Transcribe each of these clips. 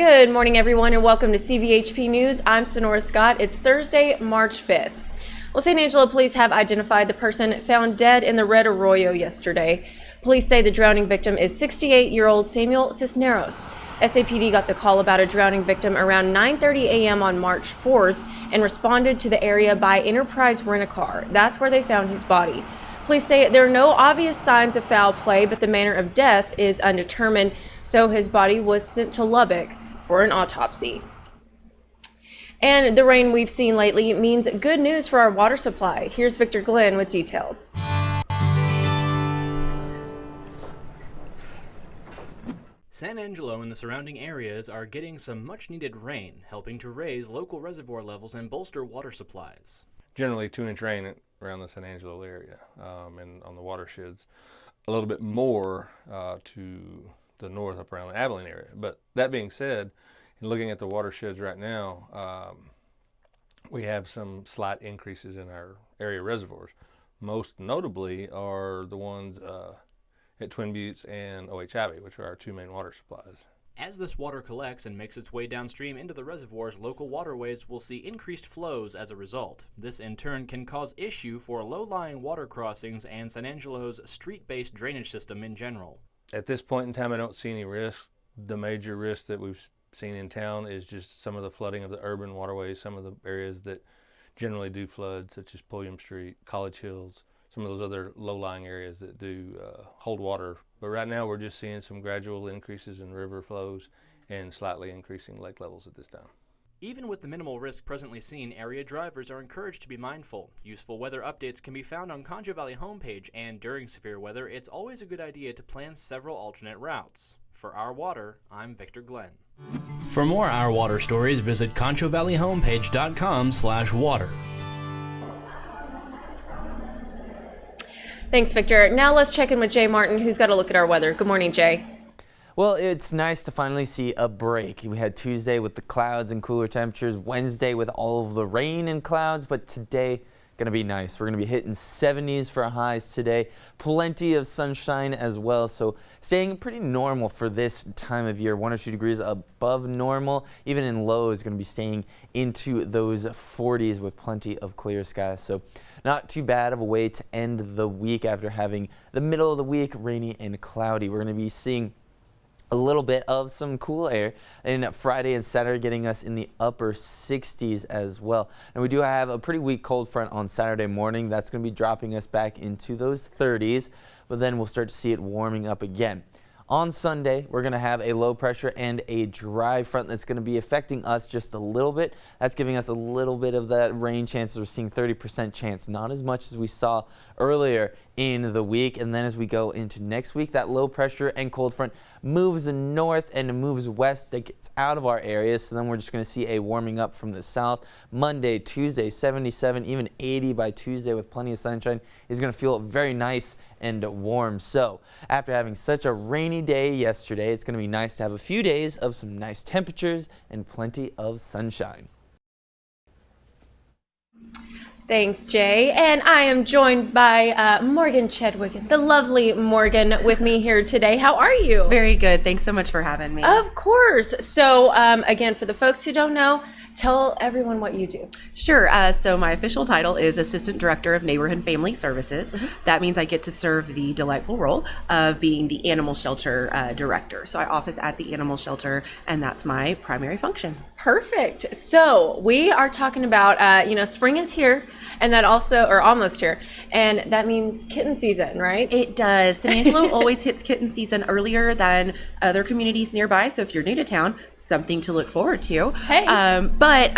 Good morning, everyone, and welcome to CVHP News. I'm Sonora Scott. It's Thursday, March 5th. Well, San Angelo police have identified the person found dead in the Red Arroyo yesterday. Police say the drowning victim is 68-year-old Samuel Cisneros. SAPD got the call about a drowning victim around 9:30 a.m. on March 4th and responded to the area by Enterprise Rent-A-Car. That's where they found his body. Police say there are no obvious signs of foul play, but the manner of death is undetermined, so his body was sent to Lubbock for an autopsy. And the rain we've seen lately means good news for our water supply. Here's Victor Glenn with details. San Angelo and the surrounding areas are getting some much-needed rain, helping to raise local reservoir levels and bolster water supplies. Generally 2-inch rain around the San Angelo area and on the watersheds. A little bit more to the north up around the Abilene area. But that being said, in looking at the watersheds right now, we have some slight increases in our area reservoirs. Most notably are the ones at Twin Buttes and O.H. Abbey, which are our two main water supplies. As this water collects and makes its way downstream into the reservoirs, local waterways will see increased flows as a result. This in turn can cause issue for low-lying water crossings and San Angelo's street-based drainage system in general. At this point in time, I don't see any risk. The major risk that we've seen in town is just some of the flooding of the urban waterways, some of the areas that generally do flood, such as Pulliam Street, College Hills, some of those other low-lying areas that do hold water. But right now we're just seeing some gradual increases in river flows and slightly increasing lake levels at this time. Even with the minimal risk presently seen, area drivers are encouraged to be mindful. Useful weather updates can be found on Concho Valley homepage, and during severe weather, it's always a good idea to plan several alternate routes. For Our Water, I'm Victor Glenn. For more Our Water stories, visit ConchoValleyHomepage.com/water. Thanks, Victor. Now let's check in with Jay Martin, who's got a look at our weather. Good morning, Jay. Well, it's nice to finally see a break. We had Tuesday with the clouds and cooler temperatures, Wednesday with all of the rain and clouds, but today going to be nice. We're going to be hitting 70s for highs today. Plenty of sunshine as well, so staying pretty normal for this time of year. 1 or 2 degrees above normal. Even in lows, going to be staying into those 40s with plenty of clear skies. So not too bad of a way to end the week after having the middle of the week rainy and cloudy. We're going to be seeing a little bit of some cool air, and Friday and Saturday getting us in the upper 60s as well. And we do have a pretty weak cold front on Saturday morning. That's going to be dropping us back into those 30s, but then we'll start to see it warming up again. On Sunday, we're going to have a low pressure and a dry front that's going to be affecting us just a little bit. That's giving us a little bit of that rain chances. We're seeing 30% chance, not as much as we saw earlier in the week. And then as we go into next week, that low pressure and cold front moves north and moves west. It gets out of our areas, so then we're just going to see a warming up from the south. Monday, Tuesday, 77, even 80 by Tuesday with plenty of sunshine is going to feel very nice and warm. So after having such a rainy day yesterday, it's going to be nice to have a few days of some nice temperatures and plenty of sunshine. Thanks, Jay. And I am joined by Morgan Chedwigan, the lovely Morgan, with me here today. How are you? Very good. Thanks so much for having me. Of course. So again, for the folks who don't know, tell everyone what you do. Sure. So my official title is Assistant Director of Neighborhood and Family Services. That means I get to serve the delightful role of being the animal shelter director. So I office at the animal shelter, and that's my primary function. Perfect. So we are talking about, spring is here, and that also, or almost here, and that means kitten season, right? It does. San Angelo always hits kitten season earlier than other communities nearby. So if you're new to town, something to look forward to. Hey. But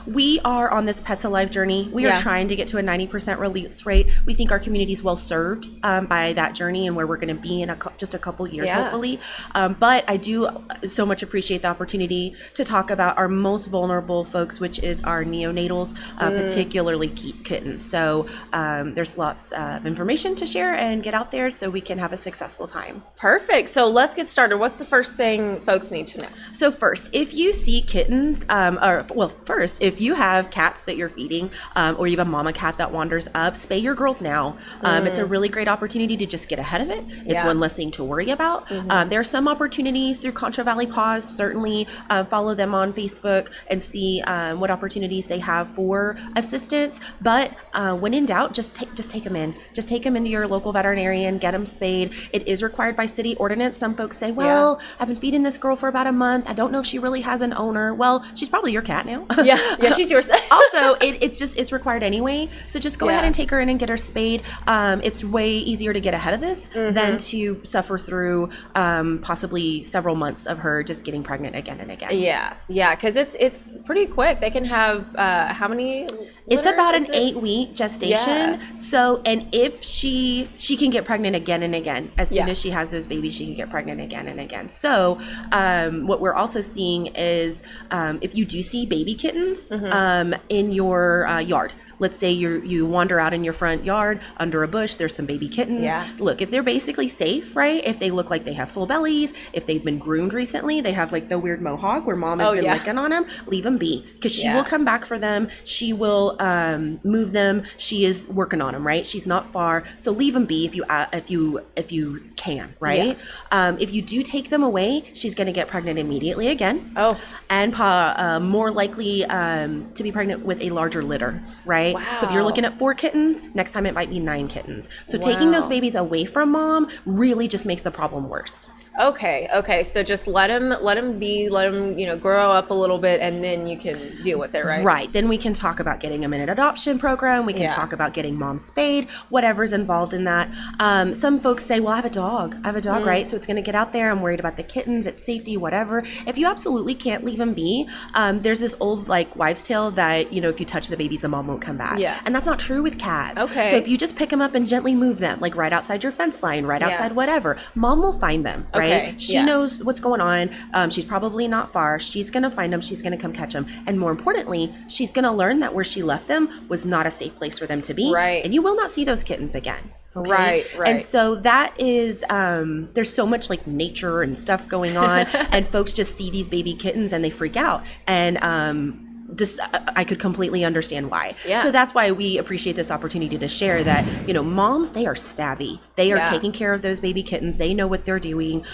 we are on this Pets Alive journey. We are trying to get to a 90% release rate. We think our community is well served by that journey and where we're going to be in just a couple years, hopefully. But I do so much appreciate the opportunity to talk about our most vulnerable folks, which is our neonatals, particularly kittens. So there's lots of information to share and get out there so we can have a successful time. Perfect. So let's get started. What's the first thing folks need to know? So So first, if you see kittens, first, if you have cats that you're feeding, or you have a mama cat that wanders up, spay your girls now. It's a really great opportunity to just get ahead of it. It's one less thing to worry about. There are some opportunities through Concho Valley Paws. Certainly follow them on Facebook and see what opportunities they have for assistance. But when in doubt, just take them in. Just take them into your local veterinarian, get them spayed. It is required by city ordinance. Some folks say, well, I've been feeding this girl for about a month. I don't know if she really has an owner. Well, she's probably your cat now. Yeah, she's yours. Also, it's required anyway. So just go ahead and take her in and get her spayed. It's way easier to get ahead of this than to suffer through possibly several months of her just getting pregnant again and again. Yeah, because it's pretty quick. They can have how many? It's about an 8-week gestation. So, and if she can get pregnant again and again, as soon as she has those babies, she can get pregnant again and again. So, what we're also seeing is if you do see baby kittens in your yard. Let's say you wander out in your front yard under a bush, there's some baby kittens. Look, if they're basically safe, right? If they look like they have full bellies, if they've been groomed recently, they have like the weird mohawk where mom has been licking on them, leave them be, because she will come back for them. She will move them. She is working on them, right? She's not far. So leave them be if you can, right? If you do take them away, she's going to get pregnant immediately again. And more likely to be pregnant with a larger litter, right? Wow. So if you're looking at 4 kittens, next time it might be 9 kittens. So taking those babies away from mom really just makes the problem worse. Okay. So just let them be, let them, grow up a little bit, and then you can deal with it, right? Right. Then we can talk about getting them in an adoption program. We can talk about getting mom spayed, whatever's involved in that. Some folks say, well, I have a dog, right? So it's going to get out there. I'm worried about the kittens, its safety, whatever. If you absolutely can't leave them be, there's this old wives' tale that, if you touch the babies, the mom won't come back. And that's not true with cats. Okay. So if you just pick them up and gently move them, like right outside your fence line, right outside whatever, mom will find them, right? Okay. She knows what's going on. She's probably not far. She's going to find them. She's going to come catch them. And more importantly, she's going to learn that where she left them was not a safe place for them to be. Right. And you will not see those kittens again. Okay? Right. And so that is, there's so much nature and stuff going on, and folks just see these baby kittens and they freak out. And, I could completely understand why. So that's why we appreciate this opportunity to share that, moms, they are savvy. They are taking care of those baby kittens. They know what they're doing.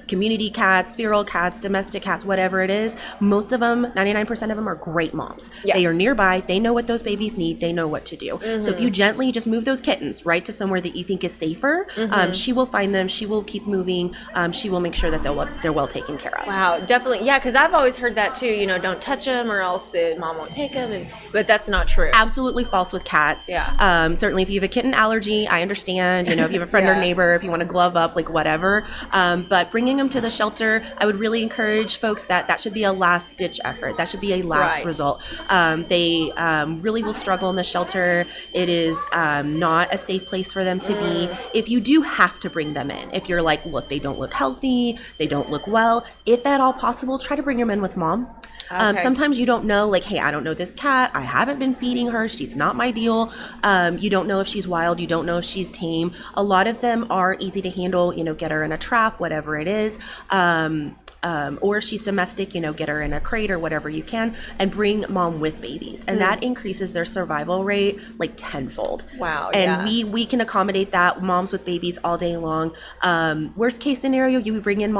Community cats, feral cats, domestic cats, whatever it is, most of them, 99% of them are great moms. They are nearby. They know what those babies need. They know what to do. So if you gently just move those kittens right to somewhere that you think is safer, she will find them. She will keep moving. She will make sure that they're well taken care of. Wow, definitely. Yeah, because I've always heard that too, don't touch them or else mom won't take them. But that's not true. Absolutely false with cats. Certainly if you have a kitten allergy, I understand, if you have a friend or neighbor, if you want to glove up, whatever. But bringing them to the shelter, I would really encourage folks that should be a last ditch effort. That should be a last result. They really will struggle in the shelter. It is not a safe place for them to be. If you do have to bring them in, if you're look, they don't look healthy, they don't look well, if at all possible, try to bring them in with mom. Sometimes you don't know, hey, I don't know this cat. I haven't been feeding her. She's not my deal. You don't know if she's wild. You don't know if she's tame. A lot of them are easy to handle, get her in a trap, whatever it is. Or if she's domestic, get her in a crate or whatever you can, and bring mom with babies. And that increases their survival rate tenfold. Wow. And we can accommodate that, moms with babies all day long. Worst case scenario, you would bring in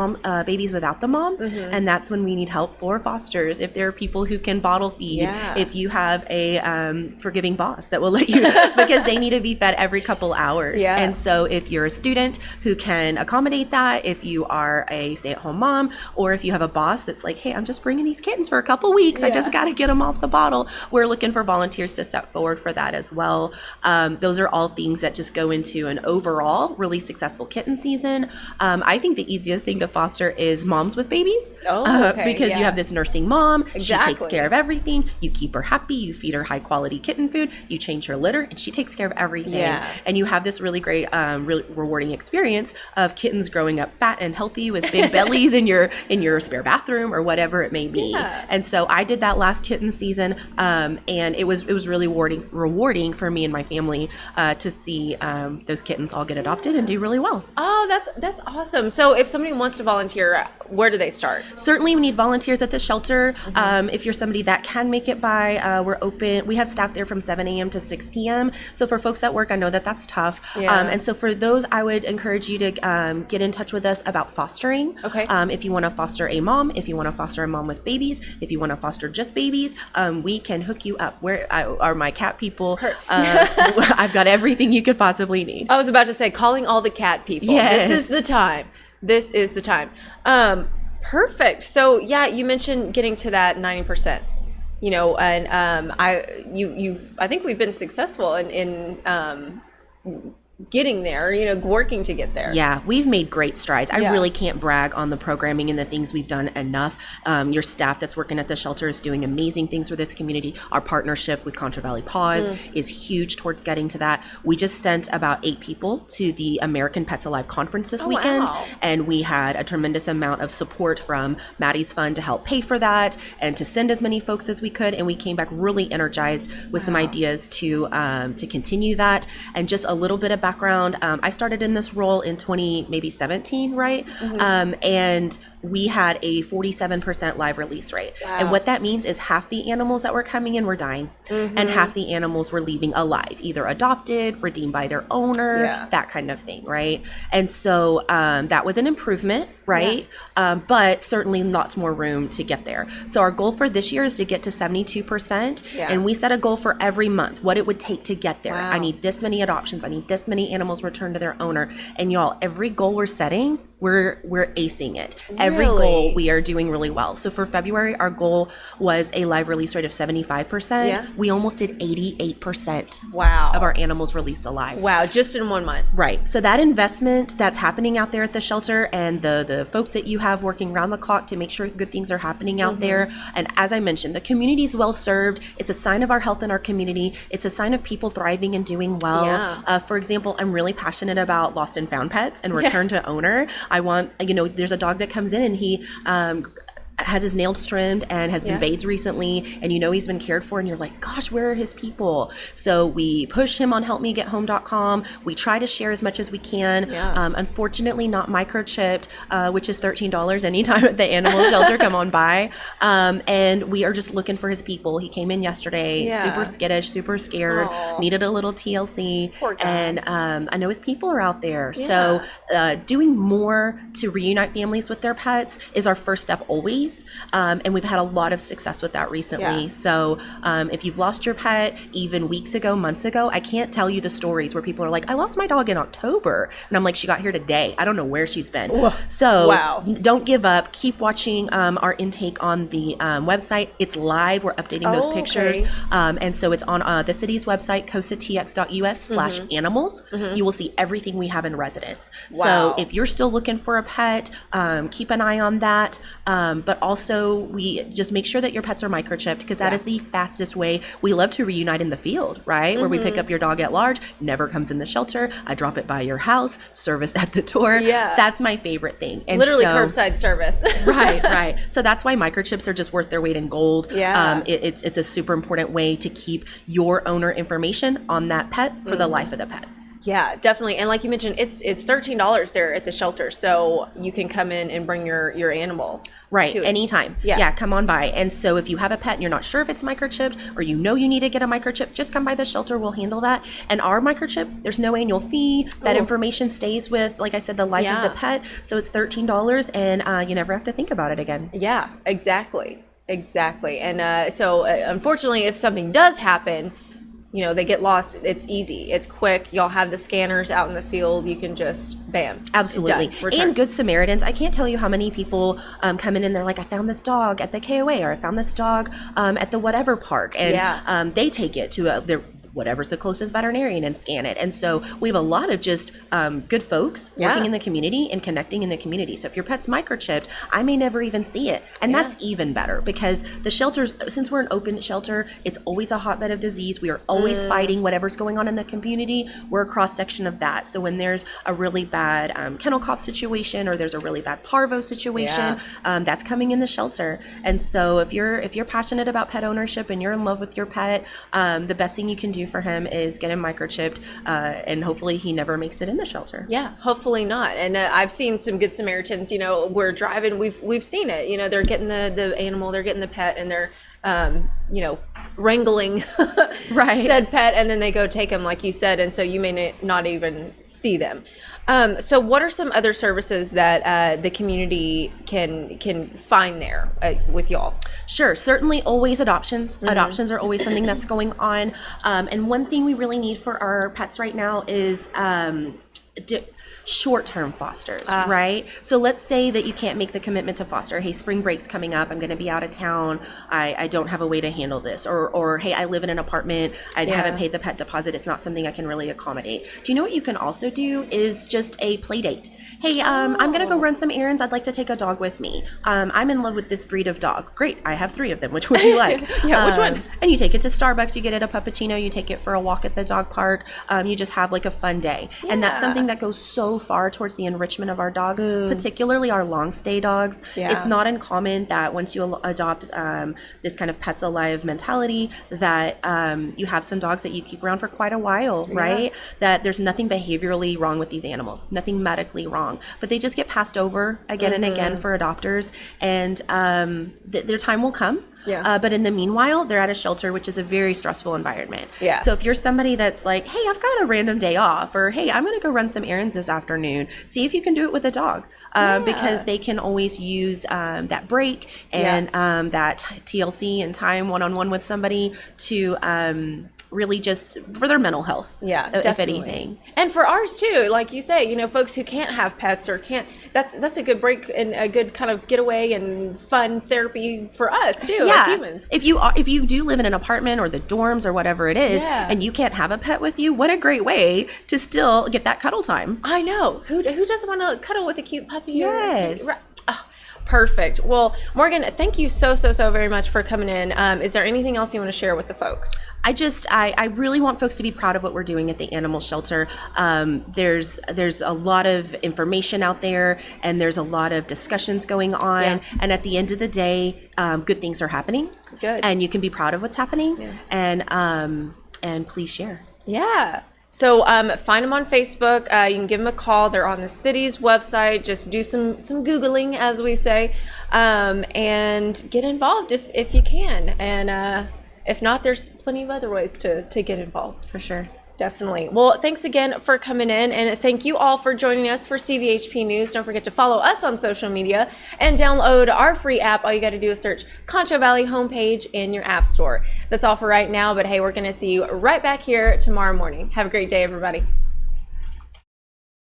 babies without the mom. And that's when we need help for fosters. If there are people who can bottle feed, if you have a forgiving boss that will let you, because they need to be fed every couple hours. And so if you're a student who can accommodate that, if you are a stay-at-home mom, or if you have a boss that's hey, I'm just bringing these kittens for a couple weeks, I just got to get them off the bottle, we're looking for volunteers to step forward for that as well. Those are all things that just go into an overall really successful kitten season. I think the easiest thing to foster is moms with babies. Because you have this nursing mom. She takes care of everything. You keep her happy. You feed her high quality kitten food. You change her litter, and she takes care of everything. And you have this really great, really rewarding experience of kittens growing up fat and healthy with big bellies in your in your spare bathroom or whatever it may be. Yeah. And so I did that last kitten season, and it was really rewarding for me and my family to see those kittens all get adopted and do really well. Oh, that's awesome. So if somebody wants to volunteer, where do they start? Certainly, we need volunteers at the shelter. If you're somebody that can make it by, we're open. We have staff there from 7 a.m. to 6 p.m. So for folks that work, I know that that's tough. Yeah. And so for those, I would encourage you to get in touch with us about fostering. Okay. If you want to foster a mom, if you want to foster a mom with babies, if you want to foster just babies, we can hook you up. Where are my cat people? I've got everything you could possibly need. I was about to say, calling all the cat people. Yes. This is the time. This is the time. Perfect. So yeah, you mentioned getting to that 90%. You know, and I think we've been successful in getting there, you know, working to get there. Yeah, we've made great strides. I Yeah. really can't brag on the programming and the things we've done enough. Your staff that's working at the shelter is doing amazing things for this community. Our partnership with Concho Valley Paws is huge towards getting to that. We just sent about 8 people to the American Pets Alive conference this weekend, wow. and we had a tremendous amount of support from Maddie's fund to help pay for that and to send as many folks as we could. And we came back really energized with some ideas to continue that. And just a little bit of background. I started in this role in 2017, right? And we had a 47% live release rate. Wow. And what that means is half the animals that were coming in were dying, and half the animals were leaving alive, either adopted, redeemed by their owner, Yeah. that kind of thing, right? And so that was an improvement, right? But certainly lots more room to get there. So our goal for this year is to get to 72%. Yeah. And we set a goal for every month, what it would take to get there. Wow. I need this many adoptions. I need this many animals returned to their owner. And y'all, every goal we're setting, we're acing it. Every Really? goal we are doing really well. So for February, our goal was a live release rate of 75%. Yeah. We almost did 88% Wow. of our animals released alive. Wow, just in 1 month. Right. So that investment that's happening out there at the shelter, and the folks that you have working around the clock to make sure good things are happening out there. And as I mentioned, the community is well served. It's a sign of our health in our community. It's a sign of people thriving and doing well. Yeah. For example, I'm really passionate about lost and found pets and return to owner. I want, there's a dog that comes in and he has his nails trimmed and has been bathed recently, and he's been cared for, and you're like, gosh, where are his people? So we push him on helpmegetHome.com. We try to share as much as we can. Yeah. Unfortunately, not microchipped, which is $13 anytime at the animal shelter. Come on by. And we are just looking for his people. He came in yesterday, Yeah. super skittish, super scared, Aw. needed a little TLC. Poor guy. And I know his people are out there. Yeah. So doing more to reunite families with their pets is our first step always. And we've had a lot of success with that recently. Yeah. So if you've lost your pet even weeks ago, months ago, I can't tell you the stories where people are like, I lost my dog in October. And I'm like, she got here today. I don't know where she's been. Whoa. So Wow. don't give up. Keep watching our intake on the website. It's live. We're updating those pictures. Okay. And so it's on the city's website, kosatx.us/animals. You will see everything we have in residence. Wow. So if you're still looking for a pet, keep an eye on that. But also, we just make sure that your pets are microchipped, because that is the fastest way. We love to reunite in the field, right? Where we pick up your dog at large, never comes in the shelter. I drop it by your house, service at the door. Yeah. That's my favorite thing. And Literally so- curbside service. right. So that's why microchips are just worth their weight in gold. Yeah. It's a super important way to keep your owner information on that pet for the life of the pet. Yeah, definitely. And like you mentioned, it's $13 there at the shelter, so you can come in and bring your animal. Right, to it. anytime. Yeah. Come on by. And so if you have a pet and you're not sure if it's microchipped, or you need to get a microchip, just come by the shelter. We'll handle that. And our microchip, there's no annual fee. That information stays with, like I said, the life of the pet. So it's $13, and you never have to think about it again. Yeah, exactly. And so unfortunately, if something does happen, they get lost. It's easy. It's quick. Y'all have the scanners out in the field. You can just, bam. Absolutely. Done. Return. And Good Samaritans. I can't tell you how many people come in and they're like, I found this dog at the KOA, or I found this dog at the whatever park. And they take it to whatever's the closest veterinarian and scan it. And so we have a lot of just good folks working in the community and connecting in the community. So if your pet's microchipped, I may never even see it. And that's even better, because the shelters, since we're an open shelter, it's always a hotbed of disease. We are always fighting whatever's going on in the community. We're a cross section of that. So when there's a really bad kennel cough situation, or there's a really bad parvo situation, that's coming in the shelter. And so if you're passionate about pet ownership and you're in love with your pet, the best thing you can do for him is get him microchipped, and hopefully he never makes it in the shelter. Yeah, hopefully not. And I've seen some Good Samaritans, we're driving, we've seen it, they're getting the animal, they're getting the pet, and they're wrangling said pet, and then they go take them, like you said, and so you may not even see them. So what are some other services that the community can find there with y'all? Sure, certainly always adoptions. Adoptions are always something that's going on. And one thing we really need for our pets right now is short-term fosters, right? So let's say that you can't make the commitment to foster. Hey, spring break's coming up. I'm going to be out of town. I don't have a way to handle this. Or hey, I live in an apartment. I haven't paid the pet deposit. It's not something I can really accommodate. Do you know what you can also do is just a play date? Hey, I'm going to go run some errands. I'd like to take a dog with me. I'm in love with this breed of dog. Great. I have 3 of them. Which would you like? Which one? And you take it to Starbucks. You get it a puppuccino. You take it for a walk at the dog park. You just have like a fun day. And that's something that goes so far towards the enrichment of our dogs, particularly our long stay dogs. It's not uncommon that once you adopt this kind of pets alive mentality, that you have some dogs that you keep around for quite a while, right? That there's nothing behaviorally wrong with these animals, nothing medically wrong, but they just get passed over again and again for adopters, and their time will come. But in the meanwhile, they're at a shelter, which is a very stressful environment. So if you're somebody that's like, hey, I've got a random day off, or hey, I'm going to go run some errands this afternoon, see if you can do it with a dog. Because they can always use that break and that TLC and time one-on-one with somebody to really just for their mental health. If anything. And for ours too, like you say, folks who can't have pets or can't, that's a good break and a good kind of getaway and fun therapy for us too, as humans. If you do live in an apartment or the dorms or whatever it is, and you can't have a pet with you, what a great way to still get that cuddle time. I know. Who doesn't want to cuddle with a cute puppy? Yes. Perfect. Well, Morgan, thank you so very much for coming in. Is there anything else you want to share with the folks? I really want folks to be proud of what we're doing at the animal shelter. There's a lot of information out there, and there's a lot of discussions going on. And at the end of the day, good things are happening. Good. And you can be proud of what's happening. And please share. So find them on Facebook. You can give them a call. They're on the city's website. Just do some Googling, as we say, and get involved if you can. And if not, there's plenty of other ways to get involved. For sure. Definitely. Well, thanks again for coming in, and thank you all for joining us for CVHP News. Don't forget to follow us on social media and download our free app. All you got to do is search Concho Valley Homepage in your app store. That's all for right now, but hey, we're going to see you right back here tomorrow morning. Have a great day, everybody.